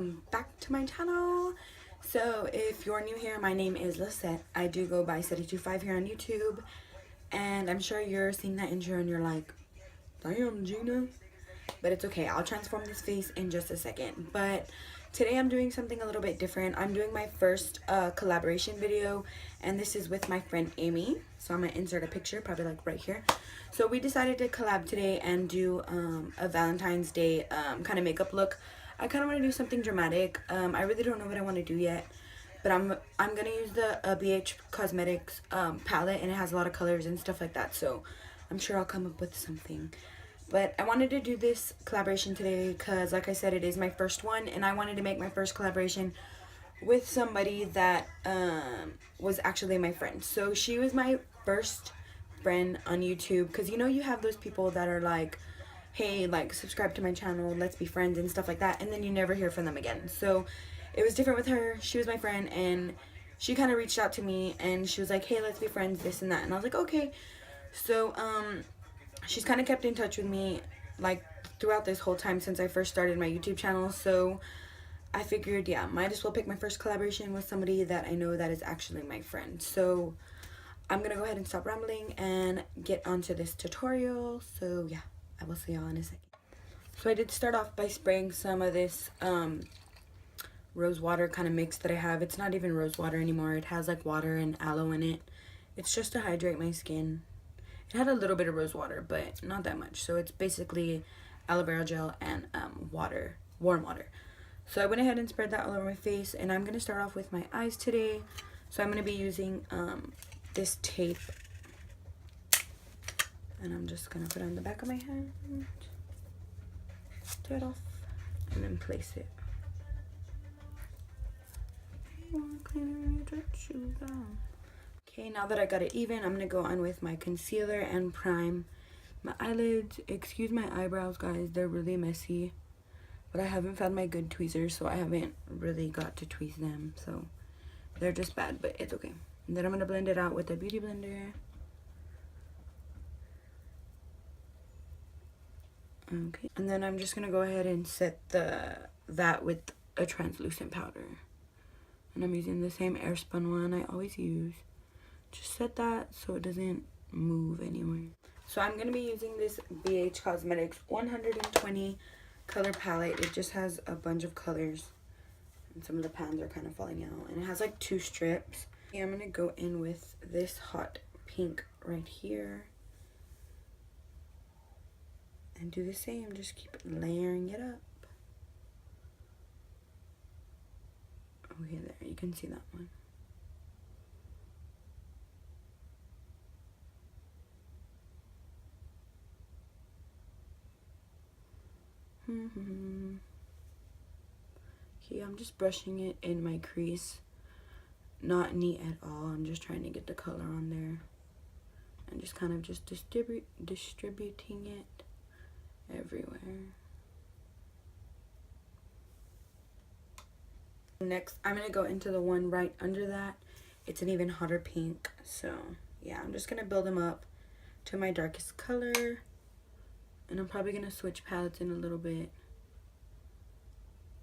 welcome back to my channel. So if you're new here, my name is Lisette. I do go by Seti25 here on YouTube, and I'm sure you're seeing that intro and you're like, damn Gina, but it's okay. I'll transform this face in just a second. But today I'm doing something a little bit different. I'm doing my first collaboration video, and this is with my friend Aimee. So I'm gonna insert a picture, probably like right here. So we decided to collab today and do a Valentine's Day kind of makeup look. I kind of want to do something dramatic. I really don't know what I want to do yet, but I'm gonna use the BH Cosmetics palette, and it has a lot of colors and stuff like that. So I'm sure I'll come up with something. But I wanted to do this collaboration today because, like I said, it is my first one, and I wanted to make my first collaboration with somebody that was actually my friend. So she was my first friend on YouTube, because you know you have those people that are like, hey, like, subscribe to my channel, let's be friends and stuff like that, and then you never hear from them again. So it was different with her. She was my friend, and she kind of reached out to me, and she was like, hey, let's be friends, this and that, and I was like, okay. So she's kind of kept in touch with me like throughout this whole time since I first started my YouTube channel. So I figured, yeah, might as well pick my first collaboration with somebody that I know that is actually my friend. So I'm gonna go ahead and stop rambling and get onto this tutorial. So yeah, I will see y'all in a second. So I did start off by spraying some of this rose water kind of mix that I have. It's not even rose water anymore. It has like water and aloe in it. It's just to hydrate my skin. It had a little bit of rose water, but not that much. So it's basically aloe vera gel and water, warm water. So I went ahead and spread that all over my face, and I'm gonna start off with my eyes today. So I'm gonna be using this tape, and I'm just gonna put it on the back of my hand, tear it off, and then place it. Okay, now that I got it even, I'm gonna go on with my concealer and prime my eyelids. Excuse my eyebrows, guys, they're really messy, but I haven't found my good tweezers, so I haven't really got to tweeze them, so they're just bad, but it's okay. And then I'm gonna blend it out with a beauty blender. Okay, and then I'm just gonna go ahead and set that with a translucent powder, and I'm using the same airspun one I always use. Just set that so it doesn't move anywhere. So I'm gonna be using this BH Cosmetics 120 color palette. It just has a bunch of colors, and some of the pans are kind of falling out, and it has like 2 strips. Okay, I'm gonna go in with this hot pink right here and do the same. Just keep layering it up. Okay, there, you can see that one. Okay, I'm just brushing it in my crease. Not neat at all. I'm just trying to get the color on there, and just kind of just distributing it everywhere. Next, I'm gonna go into the one right under that. It's an even hotter pink. So yeah, I'm just gonna build them up to my darkest color, and I'm probably gonna switch palettes in a little bit,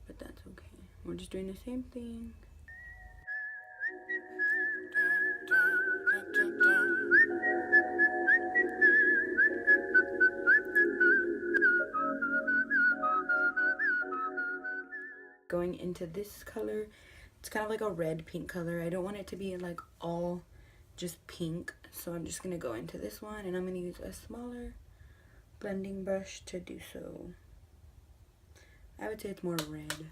but that's okay. We're just doing the same thing. Going into this color, it's kind of like a red pink color. I don't want it to be like all just pink, so I'm just gonna go into this one, and I'm gonna use a smaller blending brush to do so. I would say it's more red.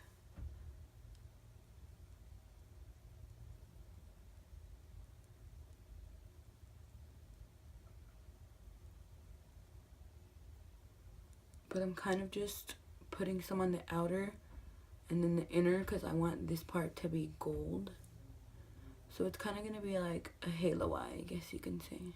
But I'm kind of just putting some on the outer and then the inner, because I want this part to be gold. So it's kind of going to be like a halo eye, I guess you can say.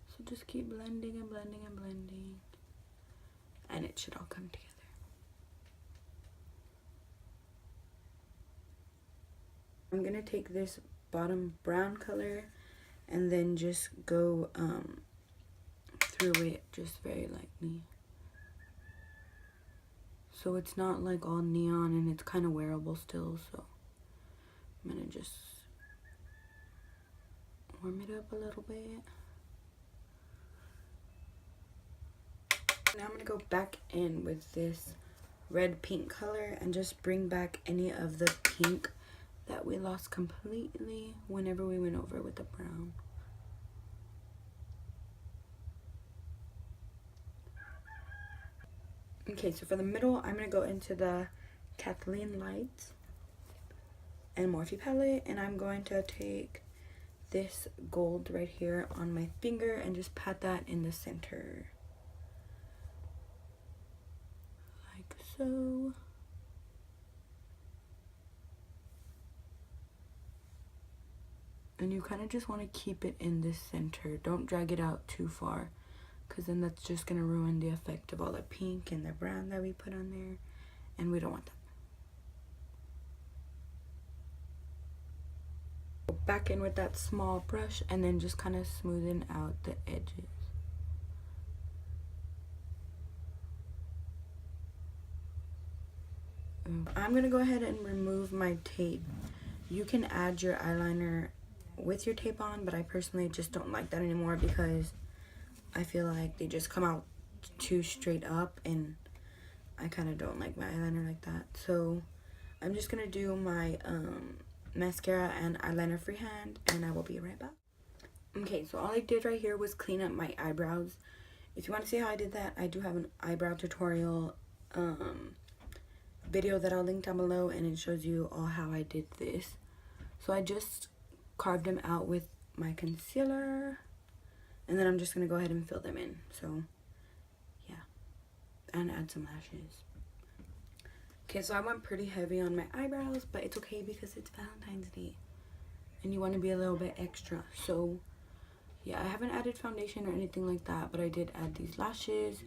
So just keep blending and blending and blending, and it should all come together. I'm gonna take this bottom brown color, and then just go through it just very lightly. So it's not like all neon, and it's kind of wearable still, so I'm gonna just warm it up a little bit. Now I'm gonna go back in with this red pink color and just bring back any of the pink that we lost completely whenever we went over with the brown. Okay, so for the middle, I'm gonna go into the Kathleen Lights and Morphe palette, and I'm going to take this gold right here on my finger and just pat that in the center. Like so. And you kind of just want to keep it in the center. Don't drag it out too far, because then that's just going to ruin the effect of all the pink and the brown that we put on there, and we don't want that. Go back in with that small brush and then just kind of smoothen out the edges. I'm going to go ahead and remove my tape. You can add your eyeliner with your tape on, but I personally just don't like that anymore because I feel like they just come out too straight up, and I kind of don't like my eyeliner like that. So I'm just gonna do my mascara and eyeliner freehand, and I will be right back. Okay, so all I did right here was clean up my eyebrows. If you want to see how I did that, I do have an eyebrow tutorial video that I'll link down below, and it shows you all how I did this. So I just carved them out with my concealer, and then I'm just gonna go ahead and fill them in. So yeah, and add some lashes. Okay, so I went pretty heavy on my eyebrows, but it's okay because it's Valentine's Day and you want to be a little bit extra. So yeah, I haven't added foundation or anything like that, but I did add these lashes.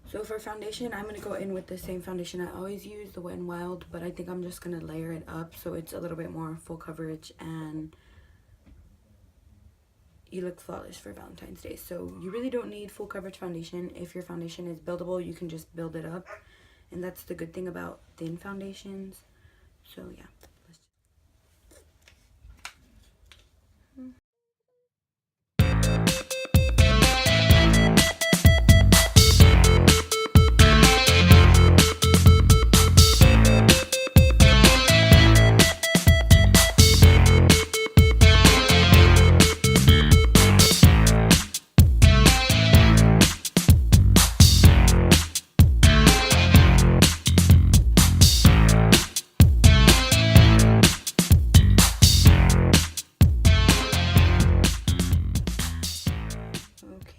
So for foundation, I'm going to go in with the same foundation I always use, the Wet n Wild, but I think I'm just going to layer it up so it's a little bit more full coverage and you look flawless for Valentine's Day. So you really don't need full coverage foundation. If your foundation is buildable, you can just build it up. And that's the good thing about thin foundations. So yeah.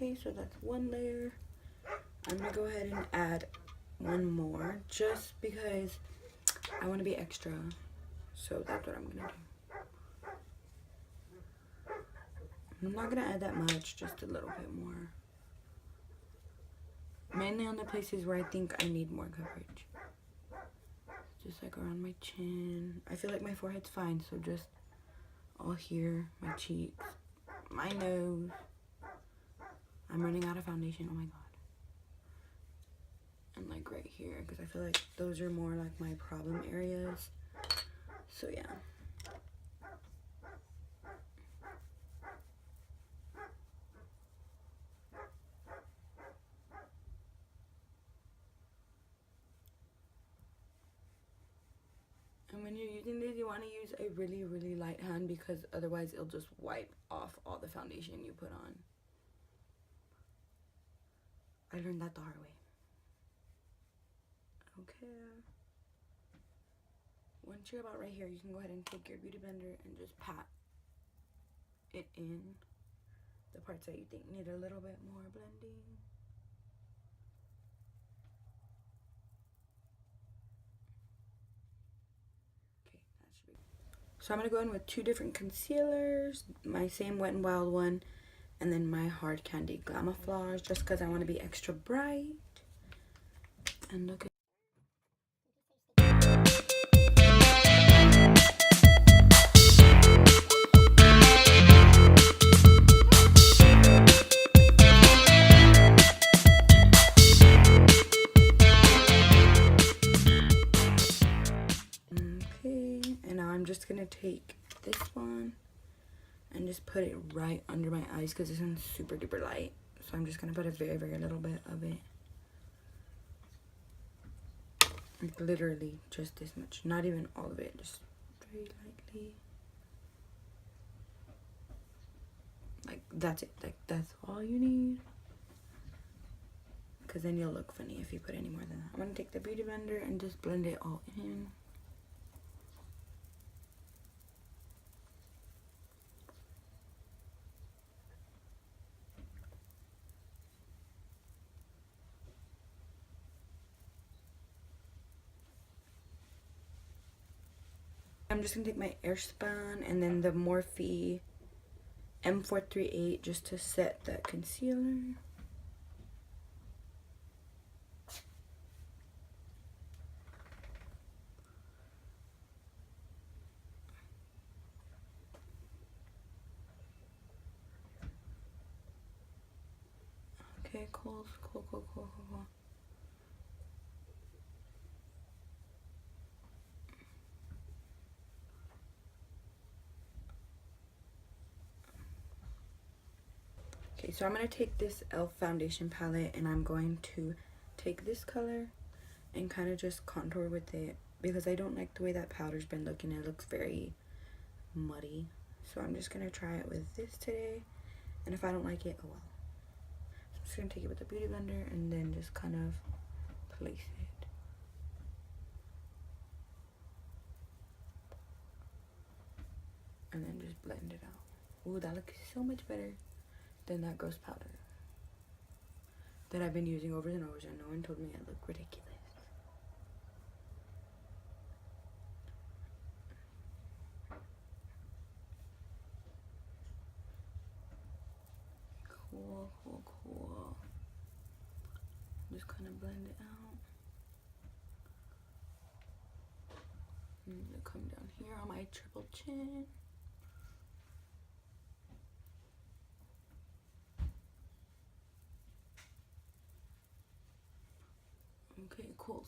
Okay, so that's one layer. I'm gonna go ahead and add one more just because I want to be extra. So that's what I'm gonna do. I'm not gonna add that much, just a little bit more. Mainly on the places where I think I need more coverage. Just like around my chin. I feel like my forehead's fine, so just all here, my cheeks, my nose. I'm running out of foundation, oh my god. And like right here, because I feel like those are more like my problem areas. So yeah. And when you're using this, you want to use a really, really light hand because otherwise it'll just wipe off all the foundation you put on. I learned that the hard way. Okay. Once you're about right here, you can go ahead and take your beauty blender and just pat it in the parts that you think need a little bit more blending. Okay, that should be. So I'm gonna go in with two different concealers, my same Wet n Wild one, and then my Hard Candy Glamouflage, just because I want to be extra bright. And look at and just put it right under my eyes because this one's super duper light. So I'm just gonna put a very, very little bit of it. Like literally just this much. Not even all of it, just very lightly. Like that's it. Like that's all you need. Because then you'll look funny if you put any more than that. I'm gonna take the beauty blender and just blend it all in. I'm just gonna take my Airspun and then the Morphe M438 just to set that concealer. Okay, cool. Okay, so I'm going to take this e.l.f. foundation palette and I'm going to take this color and kind of just contour with it because I don't like the way that powder's been looking. It looks very muddy. So I'm just going to try it with this today, and if I don't like it, oh well. So I'm just going to take it with the beauty blender and then just kind of place it. And then just blend it out. Ooh, that looks so much better than that gross powder that I've been using over and over, and no one told me I look ridiculous. Cool. Just kind of blend it out. I'm gonna come down here on my triple chin. Okay, cool.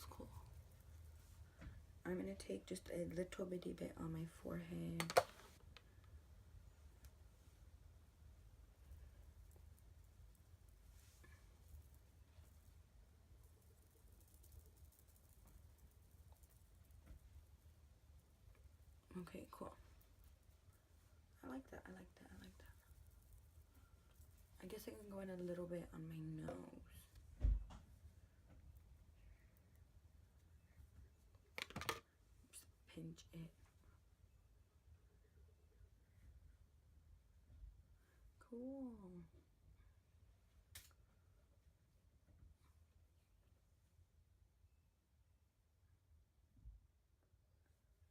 I'm gonna take just a little bitty bit on my forehead. Okay, cool. I like that. I guess I can go in a little bit on my nose. Just pinch it. Cool.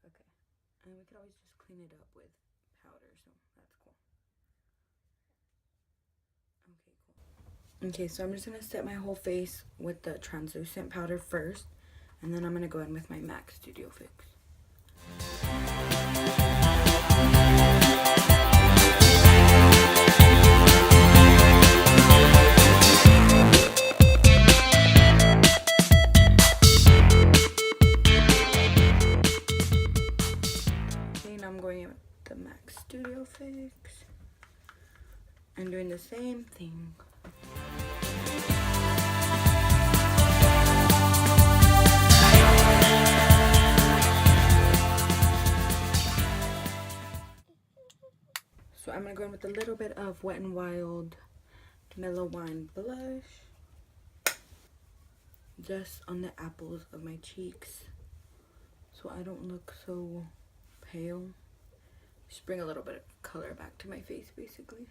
Okay. And we could always just clean it up with powder, so that's cool. Okay, so I'm just gonna set my whole face with the translucent powder first, and then I'm gonna go in with my MAC Studio Fix. Okay, now I'm going in with the MAC Studio Fix and doing the same thing. So I'm going to go in with a little bit of Wet n Wild Mellow Wine Blush. Just on the apples of my cheeks, so I don't look so pale. Just bring a little bit of color back to my face, basically.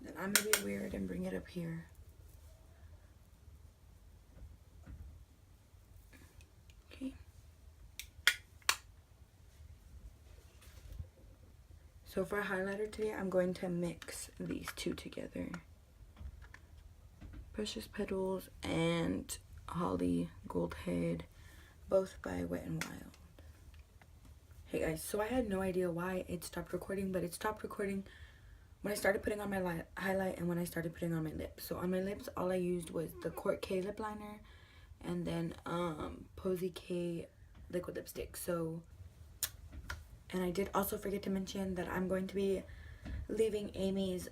Then I'm going to be weird and bring it up here. Okay. So for a highlighter today, I'm going to mix these two together. Precious Petals and Holly Gold Head, both by Wet n Wild. Hey guys, so I had no idea why it stopped recording, but it stopped recording when I started putting on my highlight and when I started putting on my lips. So on my lips, all I used was the Court K lip liner and then Posy K liquid lipstick. So And I did also forget to mention that I'm going to be leaving Aimee's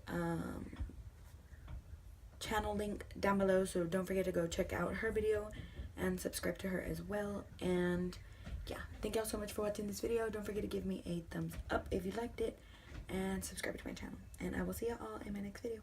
channel link down below, so don't forget to go check out her video and subscribe to her as well. And yeah, thank y'all so much for watching this video. Don't forget to give me a thumbs up if you liked it, and subscribe to my channel, and I will see y'all in my next video.